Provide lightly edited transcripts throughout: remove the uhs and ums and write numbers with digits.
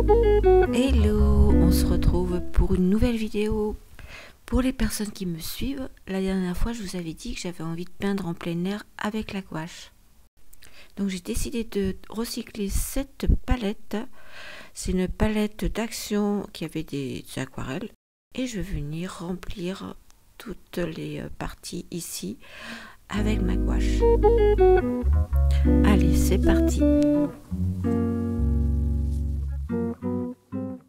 Hello, on se retrouve pour une nouvelle vidéo. Pour les personnes qui me suivent, la dernière fois je vous avais dit que j'avais envie de peindre en plein air avec la gouache. Donc j'ai décidé de recycler cette palette. C'est une palette d'Action qui avait des aquarelles. Et je vais venir remplir toutes les parties ici avec ma gouache. Allez, c'est parti.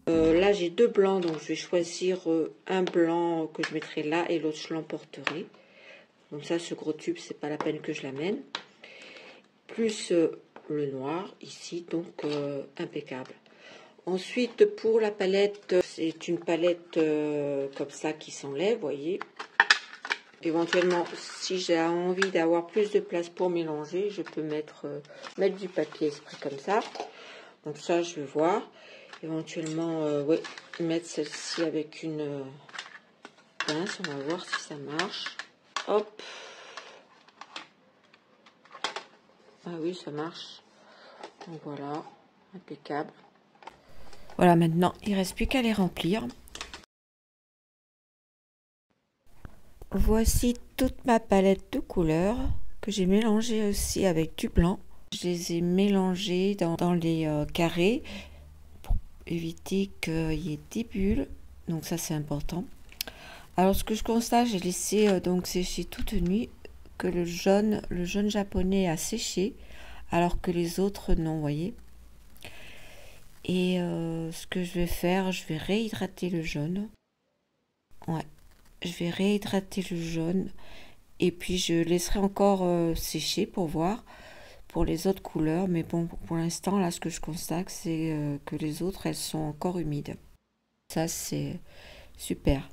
Là j'ai deux blancs, donc je vais choisir un blanc que je mettrai là et l'autre je l'emporterai. Comme ça, ce gros tube, c'est pas la peine que je l'amène. Plus le noir ici, donc impeccable. Ensuite, pour la palette, c'est une palette comme ça qui s'enlève, voyez. Éventuellement, si j'ai envie d'avoir plus de place pour mélanger, je peux mettre du papier exprès comme ça. Donc ça, je vais voir. Éventuellement, oui, mettre celle-ci avec une pince. On va voir si ça marche. Hop. Ah oui, ça marche. Donc voilà, impeccable. Voilà, maintenant, il ne reste plus qu'à les remplir. Voici toute ma palette de couleurs que j'ai mélangée aussi avec du blanc. Je les ai mélangées dans les carrés pour éviter qu'il y ait des bulles. Donc ça, c'est important. Alors, ce que je constate, j'ai laissé donc sécher toute nuit, que le jaune japonais a séché, alors que les autres non, vous voyez. Et ce que je vais faire, je vais réhydrater le jaune. Ouais, je vais réhydrater le jaune. Et puis je laisserai encore sécher pour voir pour les autres couleurs. Mais bon, pour l'instant, là, ce que je constate, c'est que les autres, elles sont encore humides. Ça, c'est super.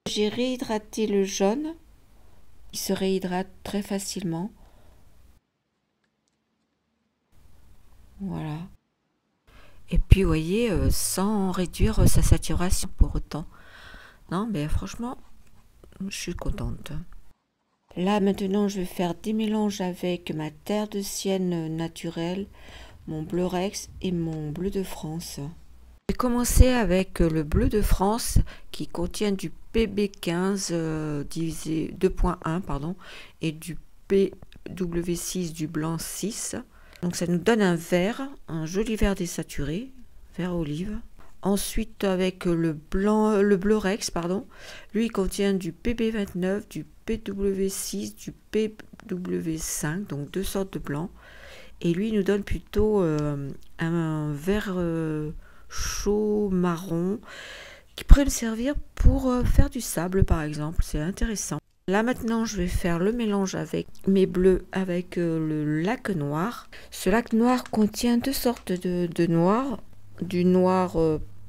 J'ai réhydraté le jaune. Il se réhydrate très facilement. Voilà. Et puis, vous voyez, sans réduire sa saturation pour autant. Non, mais franchement, je suis contente. Là, maintenant, je vais faire des mélanges avec ma terre de sienne naturelle, mon bleu Rex et mon bleu de France. Je vais commencer avec le bleu de France qui contient du PB15 divisé 2.1 pardon, et du PW6 du blanc 6. Donc ça nous donne un vert, un joli vert désaturé, vert olive. Ensuite avec le bleu Rex, pardon, lui il contient du PB29, du PW6, du PW5, donc deux sortes de blancs. Et lui il nous donne plutôt un vert chaud marron qui pourrait me servir pour faire du sable par exemple, c'est intéressant. Là maintenant je vais faire le mélange avec mes bleus avec le lac noir. Ce lac noir contient deux sortes de noir, du noir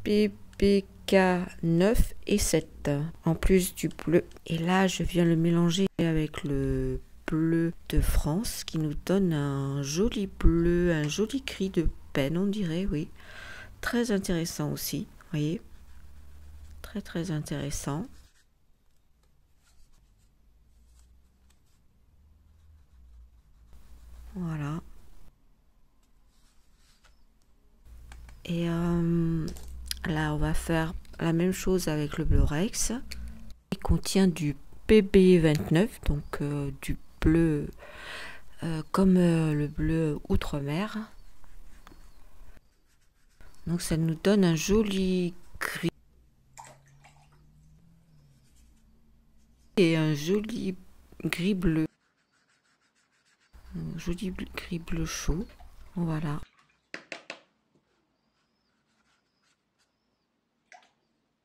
PPK 9 et 7 en plus du bleu. Et là je viens le mélanger avec le bleu de France qui nous donne un joli bleu, un joli gris de peine on dirait, oui. Très intéressant aussi, voyez. Très intéressant. Voilà. Et là, on va faire la même chose avec le bleu Rex. Il contient du PB29, donc du bleu comme le bleu outre-mer. Donc ça nous donne un joli gris et un joli gris bleu. Un joli gris bleu chaud. Voilà.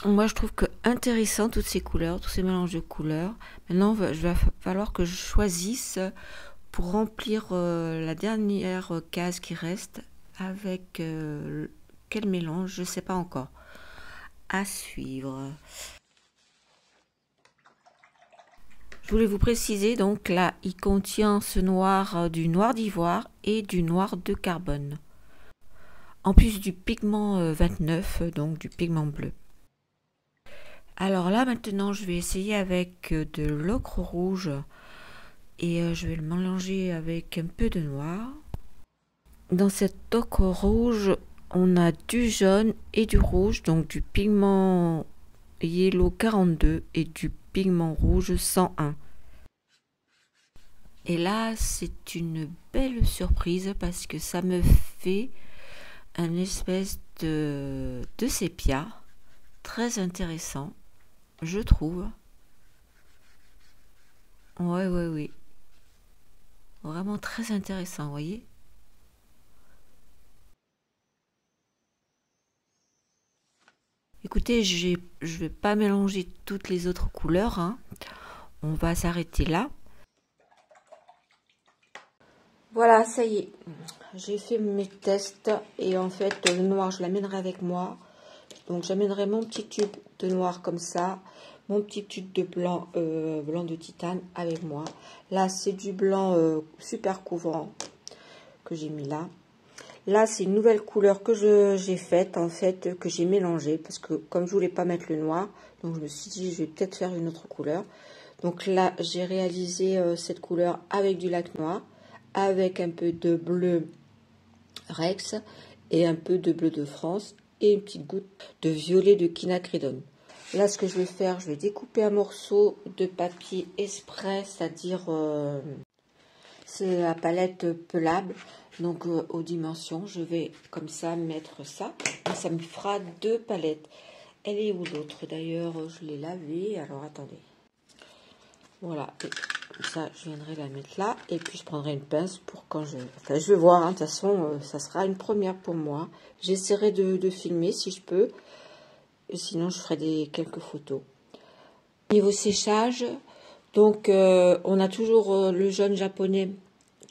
Moi, je trouve que intéressant toutes ces couleurs, tous ces mélanges de couleurs. Maintenant, il va falloir que je choisisse pour remplir la dernière case qui reste avec quel mélange, je ne sais pas encore. À suivre. Je voulais vous préciser, donc là, il contient ce noir du noir d'ivoire et du noir de carbone. En plus du pigment 29, donc du pigment bleu. Alors là maintenant je vais essayer avec de l'ocre rouge et je vais le mélanger avec un peu de noir. Dans cet ocre rouge on a du jaune et du rouge, donc du pigment Yellow 42 et du pigment rouge 101. Et là, c'est une belle surprise parce que ça me fait un espèce de sépia très intéressant, je trouve. Ouais, ouais, oui. Vraiment très intéressant, vous voyez. Écoutez, je vais pas mélanger toutes les autres couleurs, hein. On va s'arrêter là. Voilà, ça y est. J'ai fait mes tests et en fait, le noir, je l'amènerai avec moi. Donc, j'amènerai mon petit tube de noir comme ça, mon petit tube de blanc, blanc de titane avec moi. Là, c'est du blanc super couvrant que j'ai mis là. Là, c'est une nouvelle couleur que j'ai faite, en fait, que j'ai mélangée. Parce que comme je voulais pas mettre le noir, donc je me suis dit, je vais peut-être faire une autre couleur. Donc là, j'ai réalisé cette couleur avec du lac noir, avec un peu de bleu Rex et un peu de bleu de France et une petite goutte de violet de quinacridone. Là, ce que je vais faire, je vais découper un morceau de papier express, c'est-à-dire c'est la palette pelable. Donc aux dimensions, je vais comme ça mettre ça. Et ça me fera deux palettes. Elle est où l'autre d'ailleurs? Je l'ai lavée. Alors attendez. Voilà. Et ça, je viendrai la mettre là. Et puis je prendrai une pince pour quand je... Enfin, je vais voir. Hein. De toute façon, ça sera une première pour moi. J'essaierai de filmer si je peux. Et sinon, je ferai quelques photos. Niveau séchage, donc on a toujours le jaune japonais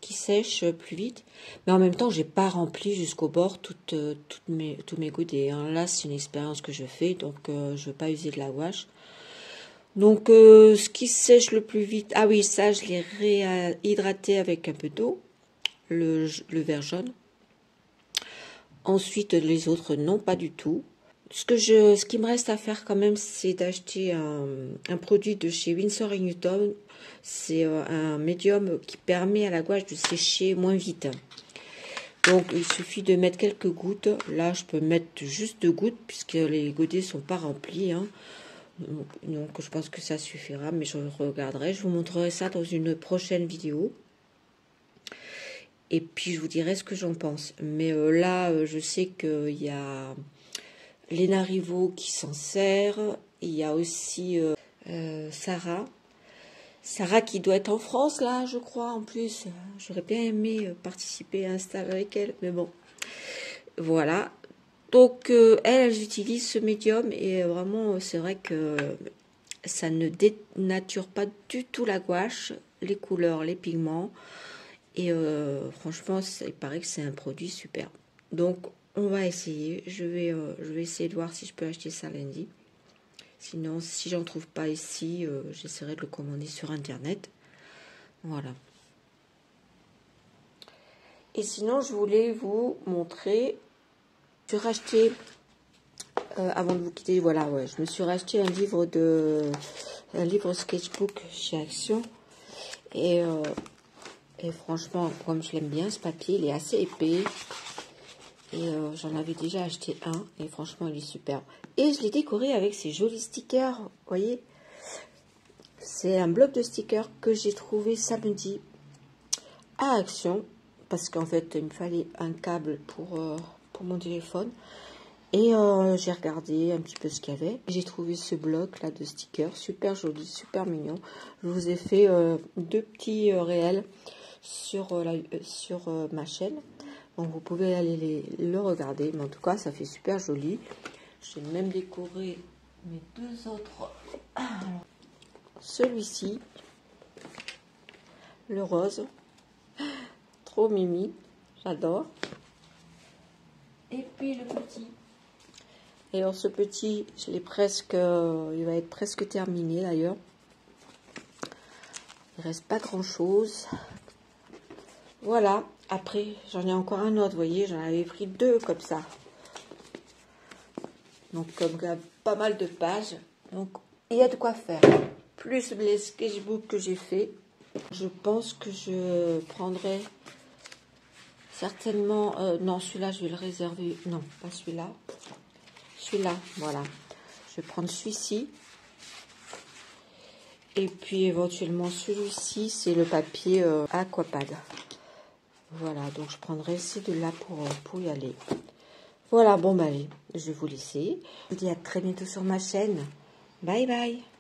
qui sèche plus vite, mais en même temps j'ai pas rempli jusqu'au bord tous mes godets, hein. Là c'est une expérience que je fais, donc je veux pas user de la gouache. Donc ce qui sèche le plus vite, ah oui, ça je l'ai réhydraté avec un peu d'eau, le vert jaune. Ensuite les autres non, pas du tout. Ce qui me reste à faire quand même, c'est d'acheter un produit de chez Winsor & Newton. C'est un médium qui permet à la gouache de sécher moins vite. Donc, il suffit de mettre quelques gouttes. Là, je peux mettre juste 2 gouttes puisque les godets sont pas remplis, hein. Donc, je pense que ça suffira, mais je regarderai. Je vous montrerai ça dans une prochaine vidéo. Et puis, je vous dirai ce que j'en pense. Mais là, je sais qu'il y a... Léna Rivaux qui s'en sert. Il y a aussi Sarah. Sarah qui doit être en France là, je crois, en plus. J'aurais bien aimé participer à un stage avec elle, mais bon. Voilà. Donc, elles utilisent ce médium et vraiment, c'est vrai que ça ne dénature pas du tout la gouache, les couleurs, les pigments. Et franchement, il paraît que c'est un produit super. Donc, on va essayer. Je vais essayer de voir si je peux acheter ça lundi. Sinon, si j'en trouve pas ici, j'essaierai de le commander sur Internet. Voilà. Et sinon, je voulais vous montrer. Je suis racheté, avant de vous quitter, voilà, ouais, je me suis racheté un livre sketchbook chez Action. Et franchement, comme je l'aime bien, ce papier, il est assez épais. Et j'en avais déjà acheté un. Et franchement, il est super. Et je l'ai décoré avec ces jolis stickers. Vous voyez? C'est un bloc de stickers que j'ai trouvé samedi à Action. Parce qu'en fait, il me fallait un câble pour mon téléphone. Et j'ai regardé un petit peu ce qu'il y avait. J'ai trouvé ce bloc là de stickers. Super joli, super mignon. Je vous ai fait 2 petits réels sur ma chaîne. Donc vous pouvez aller le regarder, mais en tout cas ça fait super joli. J'ai même décoré mes 2 autres. Celui-ci, le rose, trop mimi, j'adore. Et puis le petit. Et alors ce petit, je l'ai presque, il va être presque terminé d'ailleurs. Il reste pas grand chose. Voilà. Après, j'en ai encore un autre, vous voyez, j'en avais pris 2 comme ça. Donc, comme il y a pas mal de pages, donc il y a de quoi faire. Plus les sketchbooks que j'ai fait, je pense que je prendrai Certainement, non, celui-là, je vais le réserver. Non, pas celui-là. Celui-là, voilà. Je vais prendre celui-ci. Et puis, éventuellement, celui-ci, c'est le papier Aquapad. Voilà, donc je prendrai ces deux-là pour y aller. Voilà, bon, bah allez, je vais vous laisser. Je vous dis à très bientôt sur ma chaîne. Bye bye.